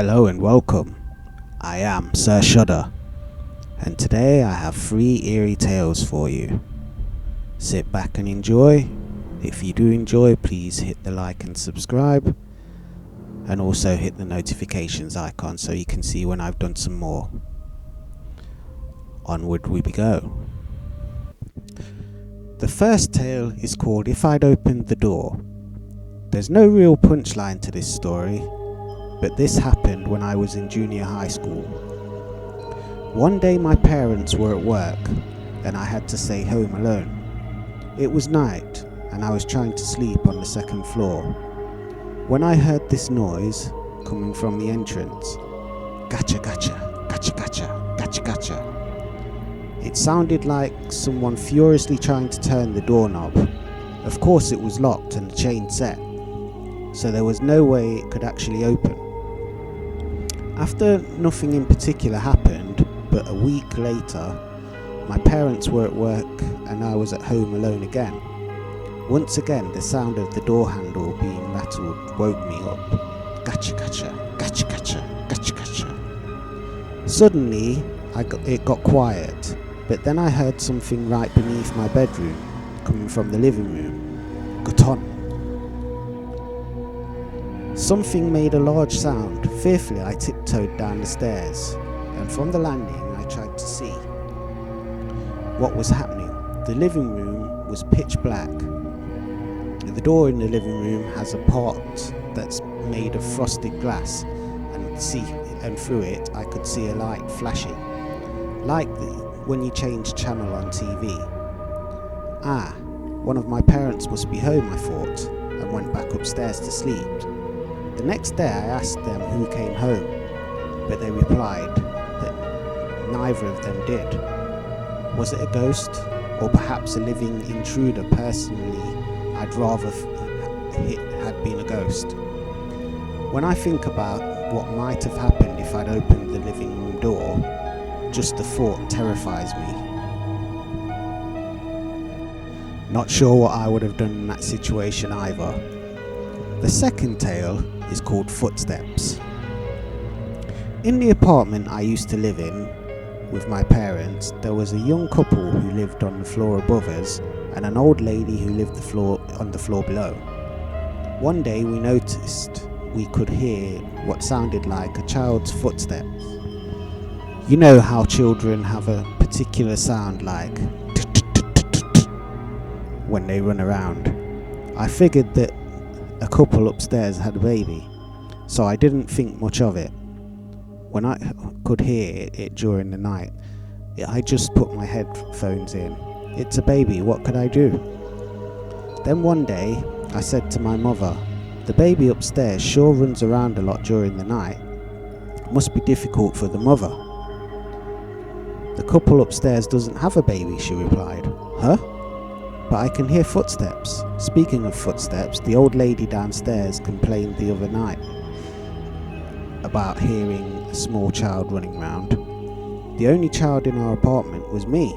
Hello and welcome. I am Sir Shudder, and today I have 3 eerie tales for you. Sit back and enjoy. If you do enjoy, please hit the like and subscribe, and also hit the notifications icon so you can see when I've done some more. Onward we go. The first tale is called If I'd Opened the Door. There's no real punchline to this story, but this happened when I was in junior high school. One day my parents were at work and I had to stay home alone. It was night and I was trying to sleep on the second floor when I heard this noise coming from the entrance. Gotcha, gotcha, gotcha, gotcha, gotcha, gotcha. It sounded like someone furiously trying to turn the doorknob. Of course it was locked and the chain set, so there was no way it could actually open. After nothing in particular happened, but a week later, my parents were at work and I was at home alone again. Once again, the sound of the door handle being rattled woke me up. Gotcha, gotcha, gotcha, gotcha, gotcha, gotcha. Suddenly, it got quiet, but then I heard something right beneath my bedroom, coming from the living room. Got on. Something made a large sound. Fearfully, I tiptoed down the stairs, and from the landing, I tried to see what was happening. The living room was pitch black. The door in the living room has a part that's made of frosted glass, and through it, I could see a light flashing, like when you change channel on TV. One of my parents must be home, I thought, and went back upstairs to sleep. The next day I asked them who came home, but they replied that neither of them did. Was it a ghost, or perhaps a living intruder? Personally, I'd rather it had been a ghost. When I think about what might have happened if I'd opened the living room door, just the thought terrifies me. Not sure what I would have done in that situation either. The second tale is called Footsteps. In the apartment I used to live in with my parents, there was a young couple who lived on the floor above us and an old lady who lived on the floor below. One day we noticed we could hear what sounded like a child's footsteps. You know how children have a particular sound like when they run around. I figured that a couple upstairs had a baby, so I didn't think much of it. When I could hear it during the night, I just put my headphones in. It's a baby, what could I do? Then one day, I said to my mother, the baby upstairs sure runs around a lot during the night. It must be difficult for the mother. The couple upstairs doesn't have a baby, she replied. Huh? But I can hear footsteps. Speaking of footsteps, the old lady downstairs complained the other night about hearing a small child running round. The only child in our apartment was me,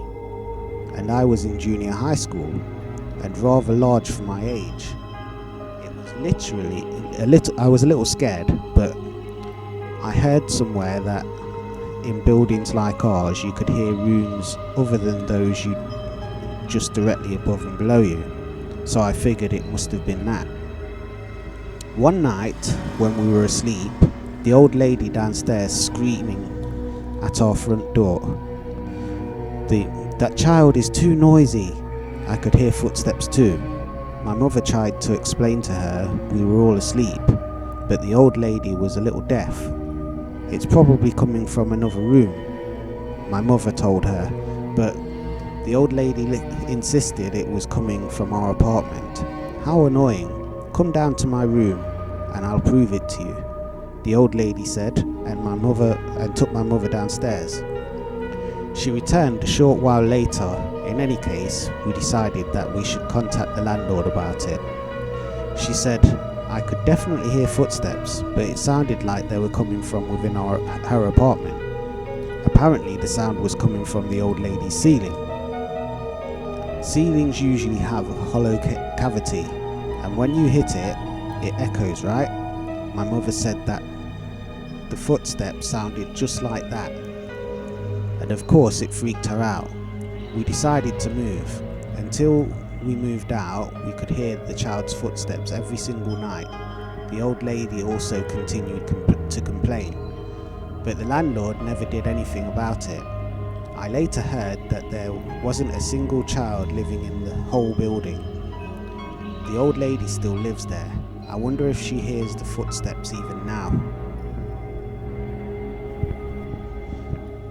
and I was in junior high school and rather large for my age. It was literally I was a little scared, but I heard somewhere that in buildings like ours you could hear rooms other than those you just directly above and below you, so I figured it must have been that. One night when we were asleep, the old lady downstairs screaming at our front door, that child is too noisy. I could hear footsteps too. My mother tried to explain to her we were all asleep, but the old lady was a little deaf. It's probably coming from another room, my mother told her, but the old lady insisted it was coming from our apartment. How annoying. Come down to my room and I'll prove it to you, the old lady said, and took my mother downstairs. She returned a short while later. In any case, we decided that we should contact the landlord about it. She said, I could definitely hear footsteps, but it sounded like they were coming from within her apartment. Apparently the sound was coming from the old lady's ceiling. Ceilings usually have a hollow cavity, and when you hit it, it echoes, right? My mother said that the footsteps sounded just like that. And of course it freaked her out. We decided to move. Until we moved out, we could hear the child's footsteps every single night. The old lady also continued to complain, but the landlord never did anything about it. I later heard that there wasn't a single child living in the whole building. The old lady still lives there. I wonder if she hears the footsteps even now.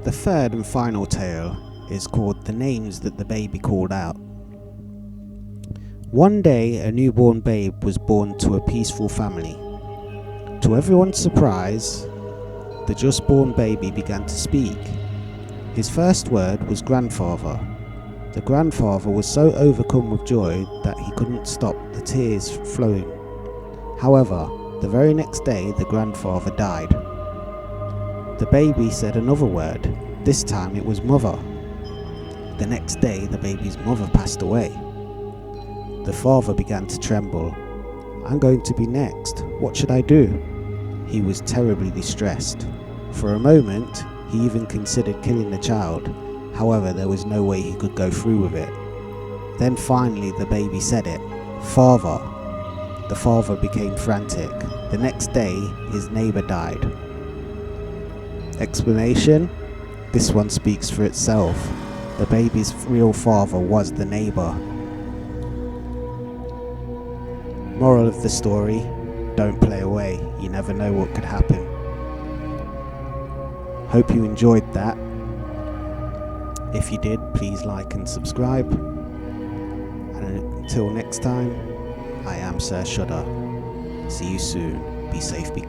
The third and final tale is called The Names That the Baby Called Out. One day, a newborn babe was born to a peaceful family. To everyone's surprise, the just born baby began to speak. His first word was grandfather. The grandfather was so overcome with joy that he couldn't stop the tears flowing. However, the very next day, the grandfather died. The baby said another word. This time it was mother. The next day, the baby's mother passed away. The father began to tremble. I'm going to be next. What should I do? He was terribly distressed. For a moment, he even considered killing the child. However, there was no way he could go through with it. Then finally, the baby said it. Father. The father became frantic. The next day, his neighbor died. Explanation? This one speaks for itself. The baby's real father was the neighbor. Moral of the story, don't play away, you never know what could happen. Hope you enjoyed that. If you did, please like and subscribe. And until next time, I am Sir Shudder. See you soon. Be safe, be